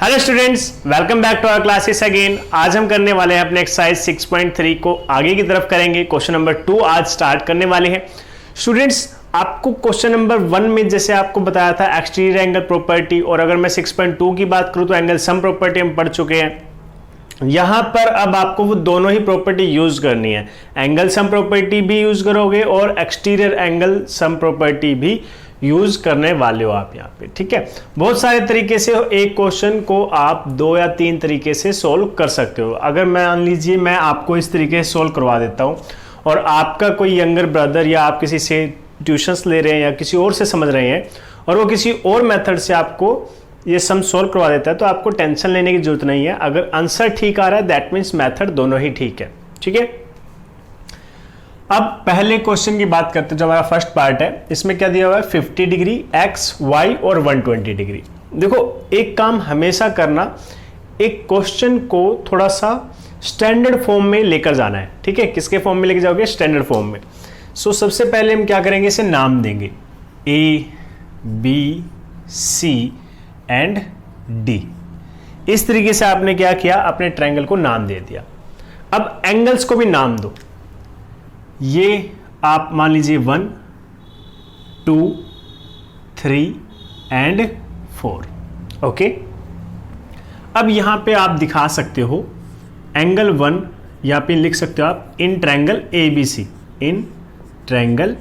Hello students, welcome back to our classes again. आज हम करने वाले हैं अपने एक्सरसाइज 6.3 को आगे की तरफ करेंगे। क्वेश्चन नंबर 2 आज स्टार्ट करने वाले हैं। स्टूडेंट्स, आपको क्वेश्चन नंबर 1 में जैसे आपको बताया था एक्सटीरियर एंगल प्रॉपर्टी, और अगर मैं 6.2 की बात करूं तो एंगल सम प्रॉपर्टी हम पढ़ चुके हैं। यहां पर अब आपको वो दोनों ही प्रॉपर्टी यूज करनी है, एंगल सम प्रॉपर्टी भी यूज करोगे और एक्सटीरियर एंगल सम प्रॉपर्टी भी यूज करने वाले हो आप यहाँ पे। ठीक है, बहुत सारे तरीके से एक क्वेश्चन को आप 2 या 3 तरीके से सोल्व कर सकते हो। अगर मान लीजिए मैं आपको इस तरीके से सोल्व करवा देता हूँ और आपका कोई यंगर ब्रदर या आप किसी से ट्यूशंस ले रहे हैं या किसी और से समझ रहे हैं और वो किसी और मेथड से आपको ये सम सोल्व करवा देता है, तो आपको टेंशन लेने की जरूरत नहीं है। अगर आंसर ठीक आ रहा है दैट मीन्स मेथड दोनों ही ठीक है। ठीक है, अब पहले क्वेश्चन की बात करते हैं जो हमारा फर्स्ट पार्ट है। इसमें क्या दिया हुआ है, 50 डिग्री एक्स वाई और 120 डिग्री। देखो, एक काम हमेशा करना, एक क्वेश्चन को थोड़ा सा स्टैंडर्ड फॉर्म में लेकर जाना है। ठीक है, किसके फॉर्म में लेकर जाओगे, स्टैंडर्ड फॉर्म में। सो सबसे पहले हम क्या करेंगे, इसे नाम देंगे A B C and D. इस तरीके से आपने क्या किया, अपने ट्रायंगल को नाम दे दिया। अब एंगल्स को भी नाम दो। ये आप मान लीजिए 1, 2, 3 एंड 4। ओके, अब यहां पे आप दिखा सकते हो एंगल 1, यहां पे लिख सकते हो आप in triangle A B C, in triangle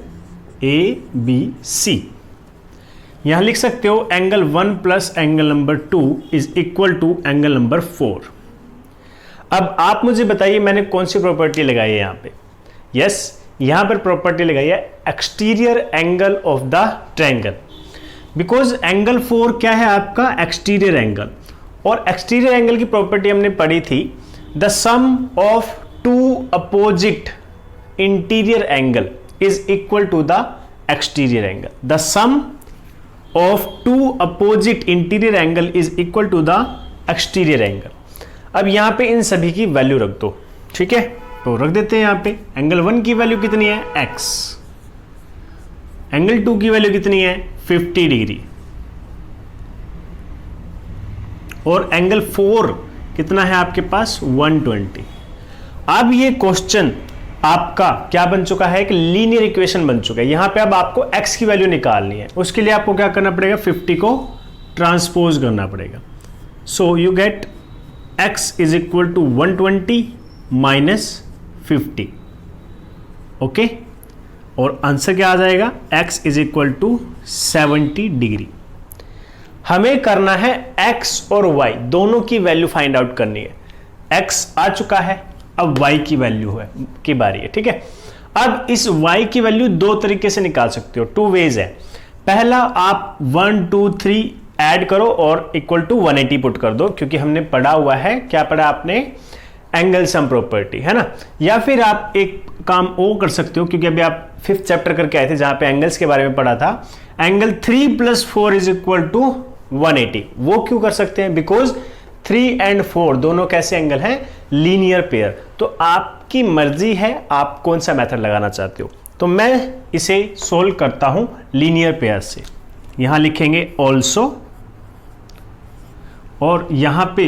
A B C. यहां लिख सकते हो angle 1 plus angle number 2 is equal to angle number 4। अब आप मुझे बताइए मैंने कौन सी प्रॉपर्टी लगाई है यहां पे। यस, यहां पर प्रॉपर्टी लगाई है exterior angle of the triangle, because angle 4 क्या है आपका, एक्सटीरियर एंगल। और एक्सटीरियर एंगल की प्रॉपर्टी हमने पढ़ी थी, the sum of two opposite interior angle is equal to the exterior angle. The sum of two opposite interior angle is equal to the exterior angle. अब यहां पे इन सभी की वैल्यू रख दो। ठीक है, तो रख देते हैं यहां पे एंगल 1 की वैल्यू कितनी है, x। एंगल 2 की वैल्यू कितनी है, 50 डिग्री। और एंगल 4 कितना है आपके पास, 120। अब ये क्वेश्चन आपका क्या बन चुका है, एक लीनियर इक्वेशन बन चुका है। यहां पे अब आपको x की वैल्यू निकालनी है। उसके लिए आपको क्या करना पड़ेगा, 50 को ट्रांसपोज करना पड़ेगा। So you get x is equal to 120 minus 50। Okay, और आंसर क्या आ जाएगा, x is equal to 70 degree. हमें करना है x और y दोनों की वैल्यू फाइंड आउट करनी है। x आ चुका है, अब y की वैल्यू है की बारी है। ठीक है, अब इस y की वैल्यू 2 तरीके से निकाल सकते हो, 2 वेज है। पहला, आप 1 2 3 ऐड करो और इक्वल टू 180 पुट कर दो, क्योंकि हमने पढ़ा हुआ है, क्या पढ़ा आपने, एंगल सम प्रॉपर्टी, है ना। या फिर आप एक काम और कर सकते हो, क्योंकि अभी आप 5th चैप्टर करके आए थे जहां पे एंगल्स के बारे में पढ़ा था, एंगल 3 + 4 इज इक्वल टू 180। वो क्यों कर सकते हैं, बिकॉज 3 एंड 4 दोनों कैसे एंगल हैं, लीनियर पेयर। तो आपकी मर्जी है आप कौन सा मेथड लगाना चाहते हो। तो मैं इसे सोल्व करता हूं लीनियर पेयर से। यहां लिखेंगे ऑल्सो, और यहां पे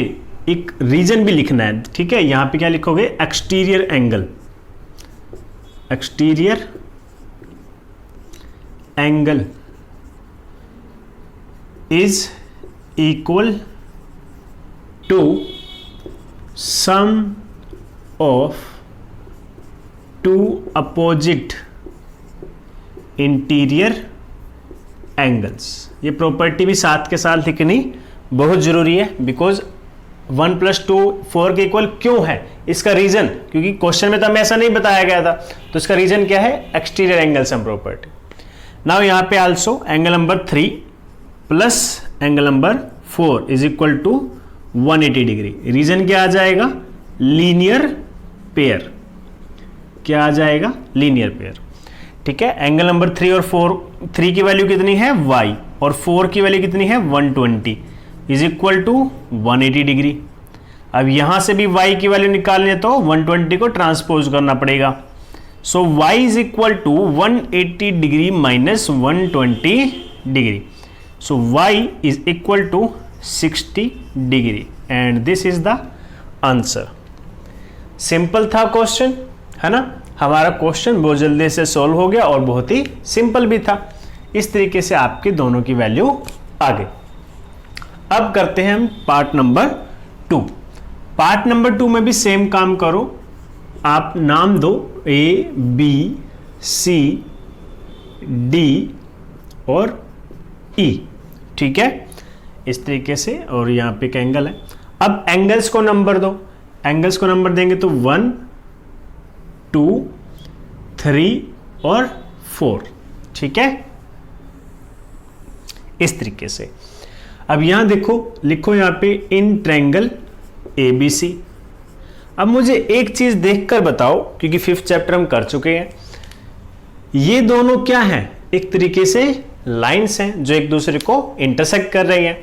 एक रीजन भी लिखना है। ठीक है, यहां पे क्या लिखोगे, exterior angle, exterior angle is equal to sum of two opposite interior angles. ये प्रॉपर्टी भी साथ के साथ लिखनी बहुत जरूरी है, बिकॉज 1 + 2 4 के इक्वल क्यों है, इसका रीजन, क्योंकि क्वेश्चन में तो हमें ऐसा नहीं बताया गया था, तो इसका रीजन क्या है, exterior angle sum property. Now यहां पे also angle number 3 plus angle number 4 is equal to 180 degree. Reason क्या आ जाएगा, लीनियर पेयर। क्या आ जाएगा, लीनियर पेयर। ठीक है, एंगल नंबर 3 और 4, 3 की वैल्यू कितनी है, y, और 4 की वैल्यू कितनी है, 120 इज इक्वल टू 180 डिग्री। अब यहां से भी y की वैल्यू निकालनी है तो 120 को ट्रांसपोज करना पड़ेगा। So y is equal to 180 degree minus 120 degree. So y is equal to 60 degree and this is the answer. Simple था क्वेश्चन, है ना। हमारा क्वेश्चन बहुत जल्दी से सॉल्व हो गया और बहुत ही सिंपल भी था। इस तरीके से आपके दोनों की वैल्यू आ गई। अब करते हैं हम पार्ट नंबर 2। पार्ट नंबर 2 में भी सेम काम करो, आप नाम दो A, B, C, D और E, ठीक है, इस तरीके से। और यहाँ पे एक एंगल है। अब एंगल्स को नंबर दो। एंगल्स को नंबर देंगे तो 1, 2, 3 और 4, ठीक है, इस तरीके से। अब यहां देखो, लिखो यहां पे इन ट्रायंगल ABC। अब मुझे एक चीज देखकर बताओ, क्योंकि 5th चैप्टर हम कर चुके हैं, ये दोनों क्या हैं? एक तरीके से लाइंस हैं जो एक दूसरे को इंटरसेक्ट कर रही हैं।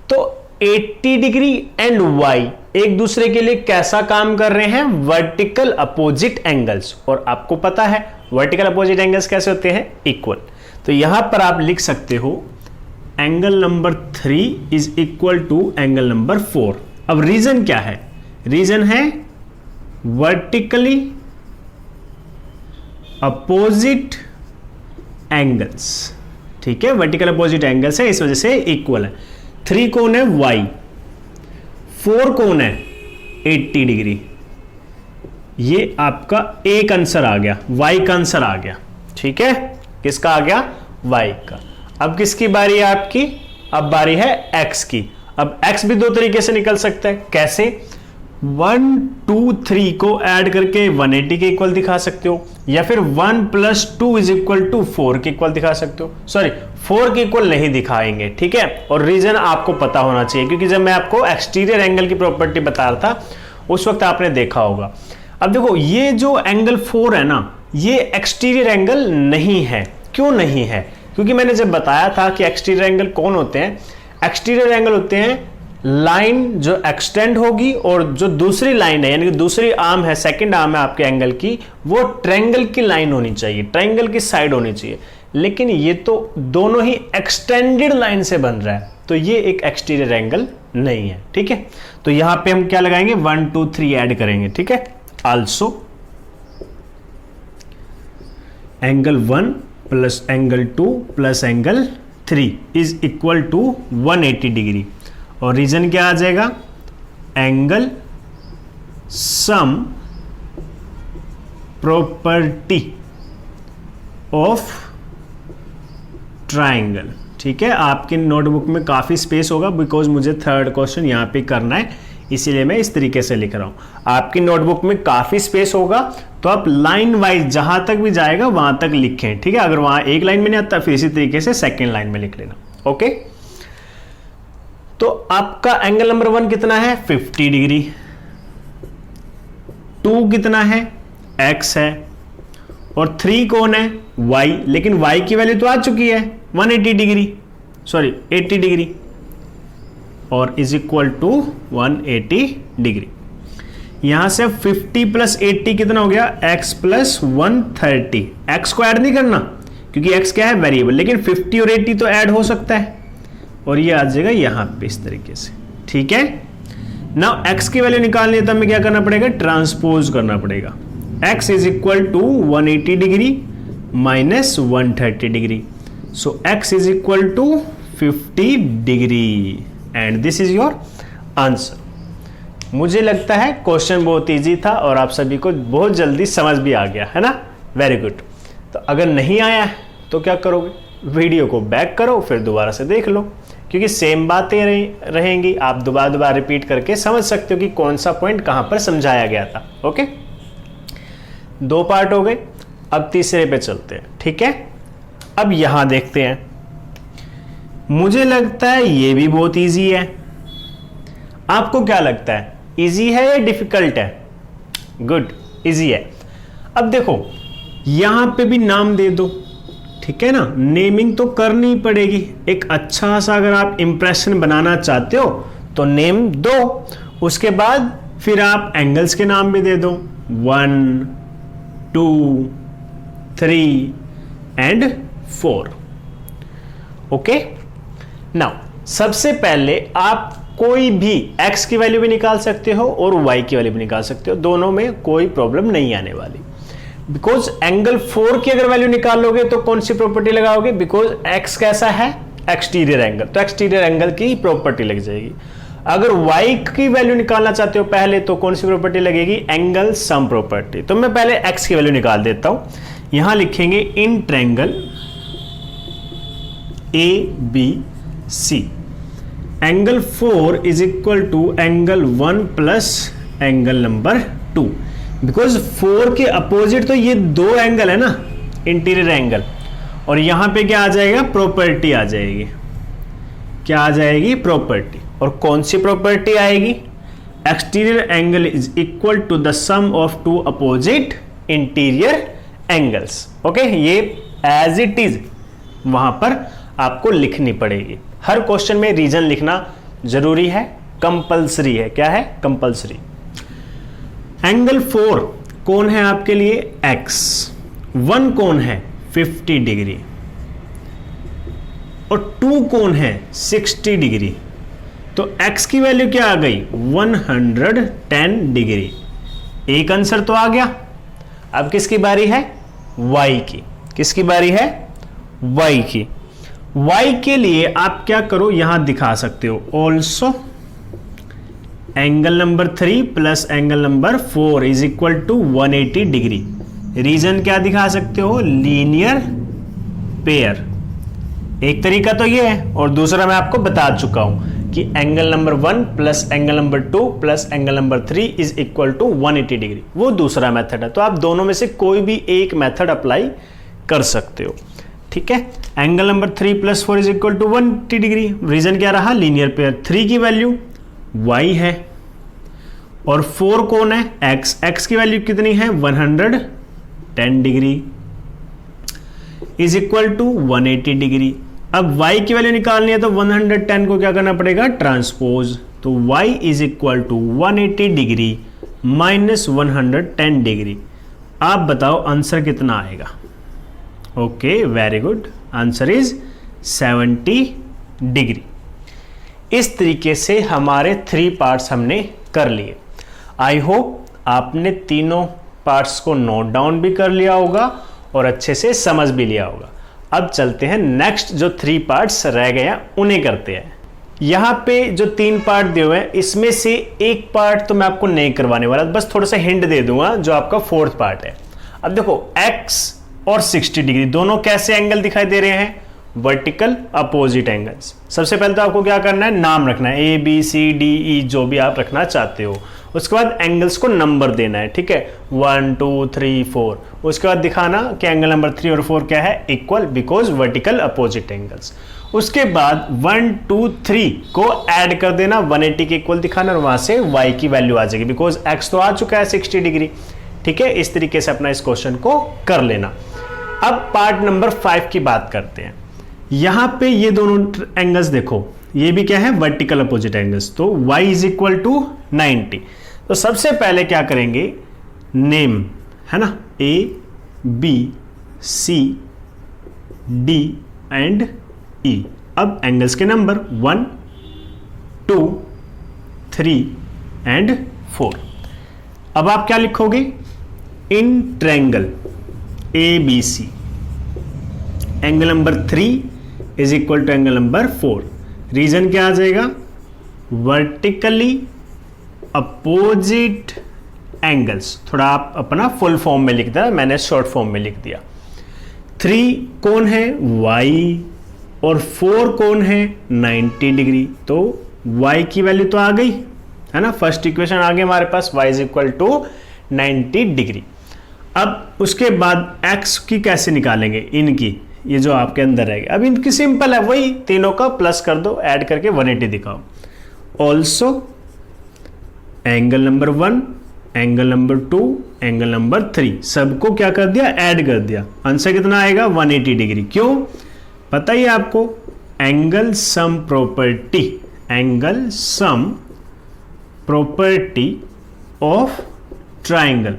तो 80 डिग्री एंड Y एक दूसरे के लिए कैसा काम कर रहे हैं? Vertical opposite angles. और आपको पता है वर्टिकल अपोजिट एंगल्स कैसे होते हैं? इक्वल। तो यहां पर आप लिख सकते हो angle number 3 is equal to angle number 4। अब रीजन क्या है? रीजन है वर्टिकली अपोजिट एंगल्स, ठीक है, वर्टिकल अपोजिट एंगल्स है, इस वजह से इक्वल है। 3 कौन है? Y। 4 कौन है? 80 डिग्री। ये आपका एक आंसर आ गया, Y का आंसर आ गया, ठीक है। किसका आ गया? Y का। अब किसकी बारी है आपकी? अब बारी है X की। अब X भी दो तरीके से निकल सकता है। कैसे? 1, 2, 3 को ऐड करके 180 के इक्वल दिखा सकते हो, या फिर 1 + 2 इज इक्वल टू 4 के इक्वल दिखा सकते हो। सॉरी, 4 के इक्वल नहीं दिखाएंगे, ठीक है। और रीजन आपको पता होना चाहिए, क्योंकि जब मैं आपको एक्सटीरियर एंगल की प्रॉपर्टी बता रहा था उस वक्त आपने देखा होगा। अब देखो, ये जो एंगल 4 है ना, ये एक्सटीरियर एंगल नहीं है। क्यों नहीं है? क्योंकि मैंने जब बताया था कि एक्सटीरियर एंगल कौन होते हैं, एक्सटीरियर एंगल होते हैं लाइन जो एक्सटेंड होगी और जो दूसरी लाइन है, यानी कि दूसरी आर्म है, सेकंड आर्म है आपके एंगल की, वो ट्रायंगल की लाइन होनी चाहिए, ट्रायंगल की साइड होनी चाहिए। लेकिन ये तो दोनों ही एक्सटेंडेड लाइन से बन रहा है, तो ये एक एक्सटीरियर एंगल नहीं है, ठीक है। तो यहां पे हम क्या लगाएंगे? 1, 2, 3 ऐड करेंगे, ठीक है। Also angle 1 plus angle 2 plus angle 3 is equal to 180 degree. और रीजन क्या आ जाएगा? Angle sum property of triangle, ठीक है। आपके नोटबुक में काफी स्पेस होगा, बिकॉज मुझे 3rd क्वेश्चन यहां पे करना है, इसीलिए मैं इस तरीके से लिख रहा हूं। आपकी नोटबुक में काफी स्पेस होगा, तो आप लाइन वाइज जहां तक भी जाएगा वहां तक लिखें, ठीक है। अगर वहां एक लाइन में नहीं आता, फिर इसी तरीके से सेकेंड लाइन में लिख लेना, ओके। तो आपका एंगल नंबर 1 कितना है? 50 डिग्री। 2 कितना है? X है। और 3 कौन है? Y। लेकिन Y की वैल्यू तो आ चुकी है 180 डिग्री, सॉरी 80 डिग्री, और इज इक्वल टू 180 डिग्री। यहां से 50 + 80 कितना हो गया? X + 130। X को ऐड नहीं करना, क्योंकि X क्या है? वेरिएबल। लेकिन 50 और 80 तो ऐड हो सकता है, और ये आ जाएगा यहां पे इस तरीके से, ठीक है। नाउ X की वैल्यू निकालनी है तो हमें क्या करना पड़ेगा? ट्रांसपोज करना पड़ेगा। X is equal to 180 degree minus 130 degree, so X is equal to 50 degree and this is your answer. मुझे लगता है क्वेश्चन बहुत इजी था और आप सभी को बहुत जल्दी समझ भी आ गया, है ना। Very good. तो अगर नहीं आया है तो क्या करोगे? वीडियो को बैक करो, फिर दोबारा से देख लो, क्योंकि सेम बातें रहेंगी। आप दोबारा रिपीट करके समझ सकते हो कि कौन सा पॉइंट कहां पर समझाया गया था, ओके। 2 पार्ट हो गए, अब तीसरे पे चलते हैं, ठीक है। अब यहां देखते हैं, मुझे लगता है ये भी बहुत इजी है। आपको क्या लगता है, इजी है या डिफिकल्ट है? गुड, इजी है। अब देखो यहां पे भी नाम दे दो, ठीक है ना। नेमिंग तो करनी पड़ेगी। एक अच्छा सा अगर आप इंप्रेशन बनाना चाहते हो तो नेम दो, उसके बाद फिर आप एंगल्स के नाम भी दे दो, 1, 2, 3 एंड 4, ओके। नाउ सबसे पहले आप कोई भी x की वैल्यू भी निकाल सकते हो और y की वैल्यू भी निकाल सकते हो, दोनों में कोई प्रॉब्लम नहीं आने वाली। बिकॉज एंगल 4 की अगर वैल्यू निकालोगे तो कौन सी प्रॉपर्टी लगाओगे, बिकॉज x कैसा है, एक्सटीरियर एंगल, तो एक्सटीरियर एंगल की प्रॉपर्टी लग जाएगी। अगर y की वैल्यू निकालना चाहते हो पहले तो कौन सी प्रॉपर्टी लगेगी, एंगल सम प्रॉपर्टी। तो मैं पहले x की वैल्यू निकाल देता हूं, यहां लिखेंगे in triangle ABC angle 4 is equal to angle 1 plus angle number 2। Because 4 के अपोजिट तो ये दो एंगल है ना, इंटीरियर एंगल, और यहां पे क्या आ जाएगा, प्रॉपर्टी आ जाएगी। क्या आ जाएगी, प्रॉपर्टी। और कौन सी प्रॉपर्टी आएगी, exterior angle is equal to the sum of two opposite interior angles. Okay, ये एज इट इज वहां पर आपको लिखनी पड़ेगी। हर क्वेश्चन में रीजन लिखना जरूरी है, कंपल्सरी है। क्या है, कंपल्सरी। एंगल 4 कौन है आपके लिए, x, 1 कौन है 50 डिग्री, और 2 कौन है 60 डिग्री। तो x की वैल्यू क्या आ गई, 110 डिग्री। एक आंसर तो आ गया। अब किसकी बारी है, y की। किसकी बारी है, y की। y के लिए आप क्या करो, यहां दिखा सकते हो also angle number 3 plus angle number 4 is equal to 180 degree. Reason क्या दिखा सकते हो, लीनियर पेयर। एक तरीका तो ये है, और दूसरा मैं आपको बता चुका हूं कि angle number 1 plus angle number 2 plus angle number 3 is equal to 180 degree. वो दूसरा मेथड है। तो आप दोनों में से कोई भी एक मेथड अप्लाई कर सकते हो। ठीक है, angle number 3 plus 4 is equal to 180 degree. Reason क्या रहा, लीनियर पेयर। 3 की वैल्यू y है और 4 कौन है, x की वैल्यू कितनी है, 110 degree is equal to 180 degree. अब y की वैल्यू निकालनी है तो 110 को क्या करना पड़ेगा, ट्रांसपोज। तो y is equal to 180 degree minus 110 degree. आप बताओ आंसर कितना आएगा। Okay, very good, answer is 70 degree. इस तरीके से हमारे 3 पार्ट्स हमने कर लिए। आई होप आपने तीनों पार्ट्स को नोट डाउन भी कर लिया होगा और अच्छे से समझ भी लिया होगा। अब चलते हैं नेक्स्ट, जो 3 पार्ट्स रह गए हैं उन्हें करते हैं। यहाँ पे जो 3 पार्ट दिए हुए हैं इसमें से एक पार्ट तो मैं आपको नहीं करवाने वाला, बस थोड़ा सा हिंट दे दूंगा, जो आपका 4th पार्ट है। अब देखो x और 60 डिग्री दोनों कैसे एंगल दिखाई दे रहे हैं, वर्टिकल अपोजिट एंगल्स। सबसे पहले तो आपको क्या करना है, नाम रखना है, A B C D E जो भी आप रखना चाहते हो। उसके बाद एंगल्स को नंबर देना है। ठीक है, 1 2 3 4। उसके बाद दिखाना कि एंगल नंबर 3 और 4 क्या है, equal, because vertical opposite angles. उसके बाद 1 2 3 को ऐड कर देना, 180 के इक्वल दिखाना, और वहां से y की वैल्यू आ जाएगी, बिकॉज x तो आ चुका है 60 डिग्री। ठीक है, इस तरीके से अपना इस क्वेश्चन को कर लेना। अब पार्ट नंबर 5 की बात करते हैं। यहां पे ये दोनों एंगल्स देखो, ये भी क्या है, वर्टिकल अपोजिट एंगल्स। तो y इज इक्वल टू 90। तो सबसे पहले क्या करेंगे, नेम है ना, A B C D and E। अब एंगल्स के नंबर 1 2 3 एंड 4। अब आप क्या लिखोगे, in triangle ABC angle number 3 is equal to angle number 4। Reason क्या आ जाएगा, वर्टिकली अपोजिट एंगल्स। थोड़ा आप अपना फुल फॉर्म में लिख दिया, मैंने शॉर्ट फॉर्म में लिख दिया। 3 कौन है, y, और 4 कौन है, 90 डिग्री। तो y की वैल्यू तो आ गई है ना, फर्स्ट इक्वेशन आ गई हमारे पास, y is equal to 90 degree. अब उसके बाद x की कैसे निकालेंगे, इनकी, ये जो आपके अंदर रहेगा। अब इनकी सिंपल है, वही तीनों का प्लस कर दो, ऐड करके 180 दिखाओ। Also angle number 1, angle number 2, angle number 3, सबको क्या कर दिया, ऐड कर दिया। आंसर कितना आएगा, 180 डिग्री। क्यों पता ही आपको, angle sum property, angle sum property of triangle.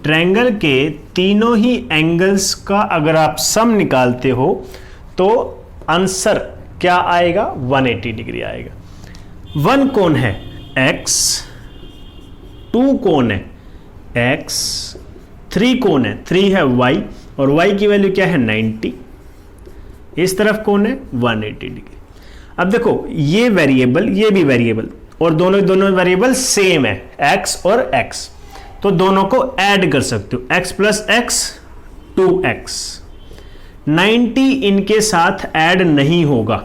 Triangle के तीनों ही एंगल्स का अगर आप सम निकालते हो तो आंसर क्या आएगा, 180 डिग्री आएगा। 1 कौन है x, 2 कौन है x, 3 कौन है, 3 है y, और y की वैल्यू क्या है 90। इस तरफ कौन है 180 डिग्री। अब देखो ये वेरिएबल, ये भी वेरिएबल, और दोनों वेरिएबल सेम है x और x, तो दोनों को ऐड कर सकते हो, x प्लस x 2x। 90 इनके साथ ऐड नहीं होगा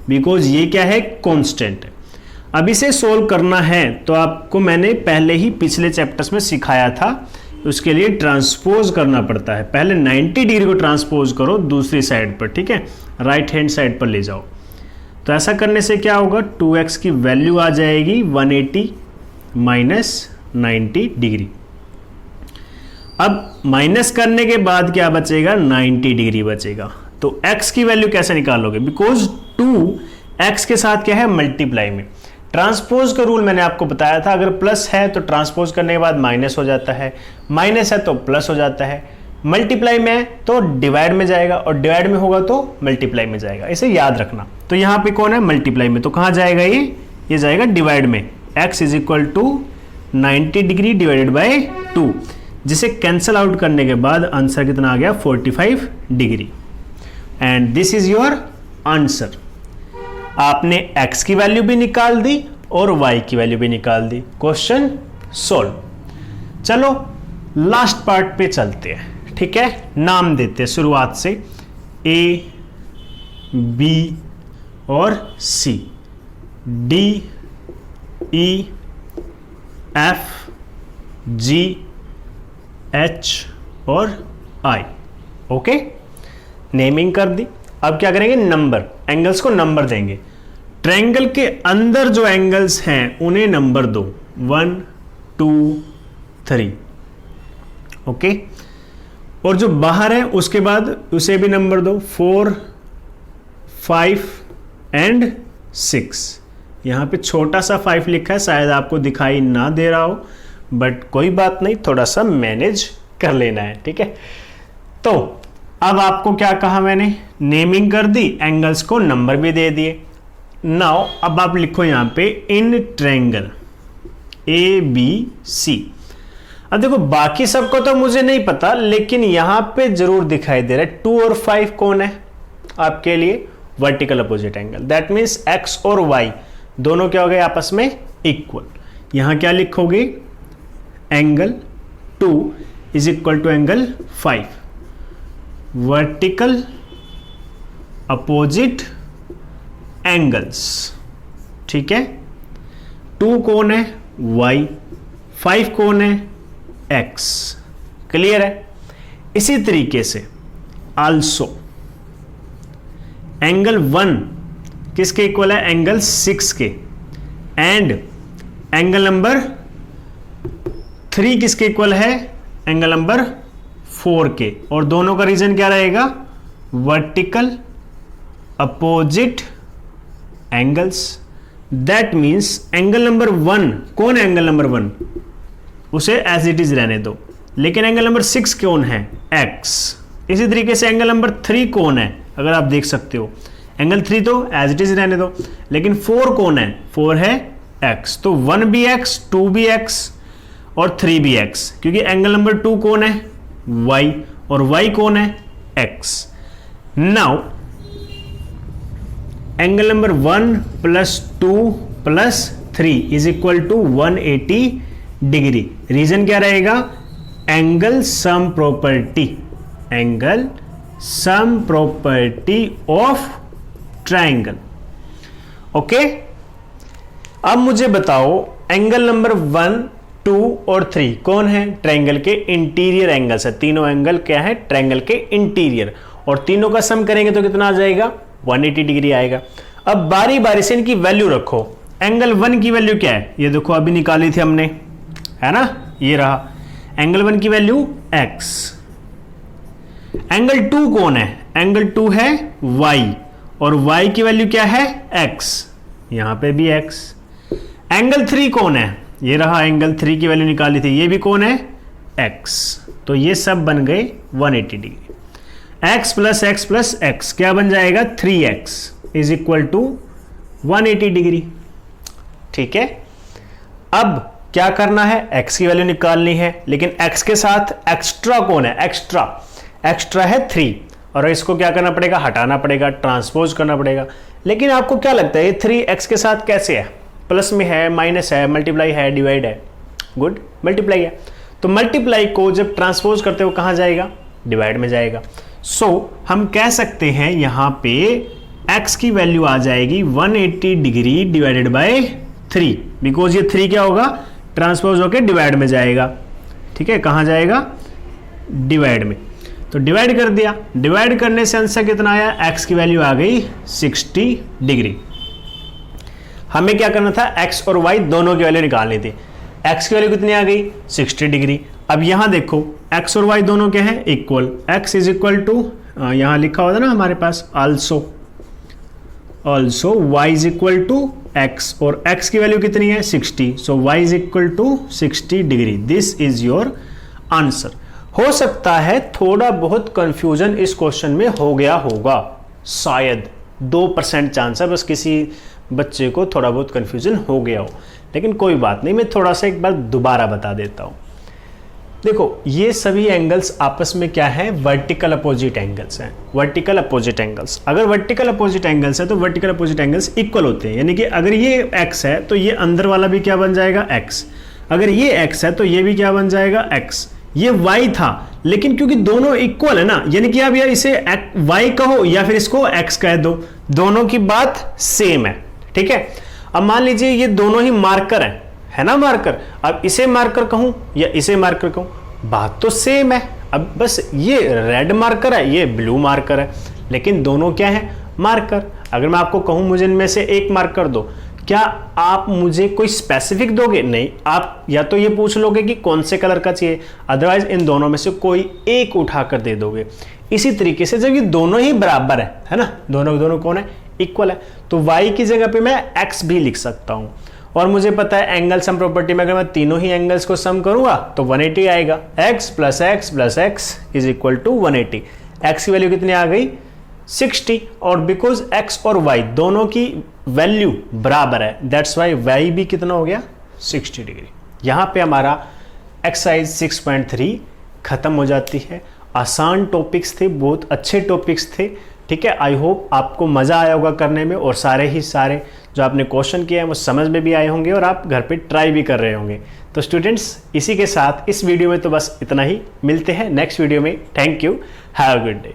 बिकॉज ये क्या है, कांस्टेंट है। अब इसे सोल्व करना है तो आपको मैंने पहले ही पिछले चैप्टर्स में सिखाया था, उसके लिए ट्रांसपोज करना पड़ता है। पहले 90 डिग्री को ट्रांसपोज करो दूसरी साइड पर, ठीक है, राइट हैंड साइड पर ले जाओ। तो ऐसा करने से क्या होगा, 2x की वैल्यू आ जाएगी 180 माइनस 90 डिग्री। अब माइनस करने के बाद क्या बचेगा, 90 डिग्री बचेगा। तो x की वैल्यू कैसे निकालोगे, बिकॉज 2x के साथ क्या है, मल्टीप्लाई में। ट्रांसपोज का रूल मैंने आपको बताया था, अगर प्लस है तो ट्रांसपोज करने के बाद माइनस हो जाता है, माइनस है तो प्लस हो जाता है, मल्टीप्लाई में है तो डिवाइड में जाएगा, और डिवाइड में होगा तो मल्टीप्लाई में जाएगा। इसे याद रखना। तो यहाँ पे कौन है, मल्टीप्लाई में, तो कहाँ जाएगा ये जाएगा डिवाइड में। x is equal to 90 degree divided by 2, जिसे कैंसल आउट करने के बाद आंसर कितना आ गया, 45 degree. And this is your answer. आपने x की वैल्यू भी निकाल दी और y की वैल्यू भी निकाल दी। Question solve. चलो लास्ट पार्ट पे चलते हैं, ठीक है। नाम देते हैं शुरुआत से, A, B और C, D, E, F, G, H और I। ओके, नेमिंग कर दी। अब क्या करेंगे, नंबर, एंगल्स को नंबर देंगे। ट्रायंगल के अंदर जो एंगल्स हैं उन्हें नंबर दो, 1, 2, 3। ओके, और जो बाहर है उसके बाद उसे भी नंबर दो, 4, 5 एंड 6। यहां पे छोटा सा 5 लिखा है, शायद आपको दिखाई ना दे रहा हो, बट कोई बात नहीं, थोड़ा सा मैनेज कर लेना है, ठीक है। तो अब आपको क्या कहा मैंने, नेमिंग कर दी, एंगल्स को नंबर भी दे दिए। नाउ अब आप लिखो यहां पे इन ट्रायंगल ABC। अब देखो बाकी सबको तो मुझे नहीं पता, लेकिन यहां पे जरूर दिखाई दे रहा है 2 और 5 कौन है आपके लिए, vertical opposite angle. That means x और y दोनों क्या हो गए आपस में इक्वल। यहां क्या लिखोगे, angle 2 is equal to angle 5, vertical opposite angles, ठीक है। 2 कौन है y, 5 कौन है x। क्लियर है। इसी तरीके से आल्सो एंगल 1 किसके इक्वल है, एंगल 6 के, एंड एंगल नंबर 3 किसके इक्वल है, एंगल नंबर 4 के, और दोनों का रीजन क्या रहेगा, vertical opposite angles. That means angle number 1 कौन है, एंगल नंबर 1 उसे एज इट इज रहने दो, लेकिन एंगल नंबर 6 कौन है, x। इसी तरीके से एंगल नंबर 3 कौन है, अगर आप देख सकते हो, एंगल 3 तो एज इट इज रहने दो, लेकिन 4 कौन है, 4 है x। तो 1 भी x, 2 भी x और 3 भी x, क्योंकि एंगल नंबर 2 कौन है, y, और y कौन है, x। Now angle number 1 plus 2 plus 3 is equal to 180 degree. Reason क्या रहेगा, angle sum property, angle sum property of triangle. Okay, अब मुझे बताओ एंगल नंबर 1, 2 और 3 कौन है, ट्रायंगल के इंटीरियर एंगल्स है। तीनों एंगल क्या है, ट्रायंगल के इंटीरियर, और तीनों का सम करेंगे तो कितना आ जाएगा, 180 डिग्री आएगा। अब बारी बारी से इनकी वैल्यू रखो। एंगल 1 की वैल्यू क्या है, ये देखो अभी निकाली थी हमने, है ना, ये रहा एंगल 1 की वैल्यू x। एंगल 2 कौन है, एंगल 2 है y, और y की वैल्यू क्या है, x, यहां पे भी x। एंगल 3 कौन है, ये रहा, एंगल 3 की वैल्यू निकाली थी, ये भी कौन है, x। तो ये सब बन गए 180 degree. x plus x plus x क्या बन जाएगा, 3x। Is equal to 180 degree. ठीक है, अब क्या करना है, x की वैल्यू निकालनी है, लेकिन x के साथ एक्स्ट्रा कौन है, एक्स्ट्रा है 3, और इसको क्या करना पड़ेगा, हटाना पड़ेगा, ट्रांसपोज करना पड़ेगा। लेकिन आपको क्या लगता है ये 3x के साथ कैसे है, प्लस में है, माइनस है, मल्टीप्लाई है, डिवाइड है? गुड, मल्टीप्लाई है। तो मल्टीप्लाई को जब ट्रांसपोज करते हो कहां जाएगा, डिवाइड में जाएगा। सो हम कह सकते हैं यहां पे x की वैल्यू आ जाएगी 180 डिग्री डिवाइडेड बाय 3, बिकॉज ये 3 क्या होगा, ट्रांसपोज होकर डिवाइड में जाएगा। ठीक है, कहां जाएगा, डिवाइड में। तो डिवाइड कर दिया, डिवाइड करने से आंसर कितना आया, x की वैल्यू आ गई 60 डिग्री। हमें क्या करना था, x और y दोनों की वैल्यू निकालनी थी। x की वैल्यू कितनी आ गई, 60 डिग्री। अब यहां देखो x और y दोनों क्या है, equal. x is equal to, यहां लिखा होता ना हमारे पास also y is equal to x, और x की वैल्यू कितनी है, 60, so y is equal to 60 degree. This is your answer. हो सकता है थोड़ा बहुत कंफ्यूजन इस क्वेश्चन में हो गया होगा, शायद 2% चांस है, बस किसी बच्चे को थोड़ा बहुत कंफ्यूजन हो गया हो, लेकिन कोई बात नहीं, मैं थोड़ा सा एक बार दोबारा बता देता हूं। देखो ये सभी एंगल्स आपस में क्या है, वर्टिकल अपोजिट एंगल्स हैं, वर्टिकल अपोजिट एंगल्स। अगर वर्टिकल अपोजिट एंगल्स है तो वर्टिकल अपोजिट एंगल्स इक्वल होते हैं, यानी कि अगर ये x है तो ये अंदर वाला भी क्या बन जाएगा, x। अगर ये x है तो ये भी क्या बन जाएगा, x। ये y था, लेकिन क्योंकि दोनों इक्वल है ना, यानी कि आप या इसे y कहो या फिर इसको x कह दो, दोनों की बात सेम है। ठीक है, अब मान लीजिए ये दोनों ही मार्कर है ना, मार्कर। अब इसे मार्कर कहूं या इसे मार्कर कहूं, बात तो सेम है। अब बस ये रेड मार्कर है, ये ब्लू मार्कर है, लेकिन दोनों क्या है, मार्कर। अगर मैं आपको कहूं मुझे इनमें से एक मार्कर दो, क्या आप मुझे कोई स्पेसिफिक दोगे? नहीं, आप या तो ये पूछ लोगे कि कौन से कलर का चाहिए, अदरवाइज इन दोनों में से कोई एक उठाकर दे दोगे। इसी तरीके से जब ये दोनों ही बराबर है ना, दोनों कौन है, इक्वल है, तो y की जगह पे मैं x भी लिख सकता हूं। और मुझे पता है एंगल सम प्रॉपर्टी में अगर मैं तीनों ही एंगल्स को सम करूंगा तो 180 आएगा। x plus x plus x is equal to 180। x की वैल्यू कितनी आ गई, 60, और बिकॉज x और y दोनों की वैल्यू बराबर है, दैट्स वाई y भी कितना हो गया, 60 डिग्री। यहां पे हमारा एक्सरसाइज 6.3 खत्म हो जाती है। आसान टॉपिक्स थे, बहुत अच्छे टॉपिक्स थे। ठीक है, आई होप आपको मज़ा आया होगा करने में, और सारे जो आपने क्वेश्चन किए हैं वो समझ में भी आए होंगे और आप घर पे ट्राई भी कर रहे होंगे। तो स्टूडेंट्स, इसी के साथ इस वीडियो में तो बस इतना ही। मिलते हैं नेक्स्ट वीडियो में। Thank you, have a good day.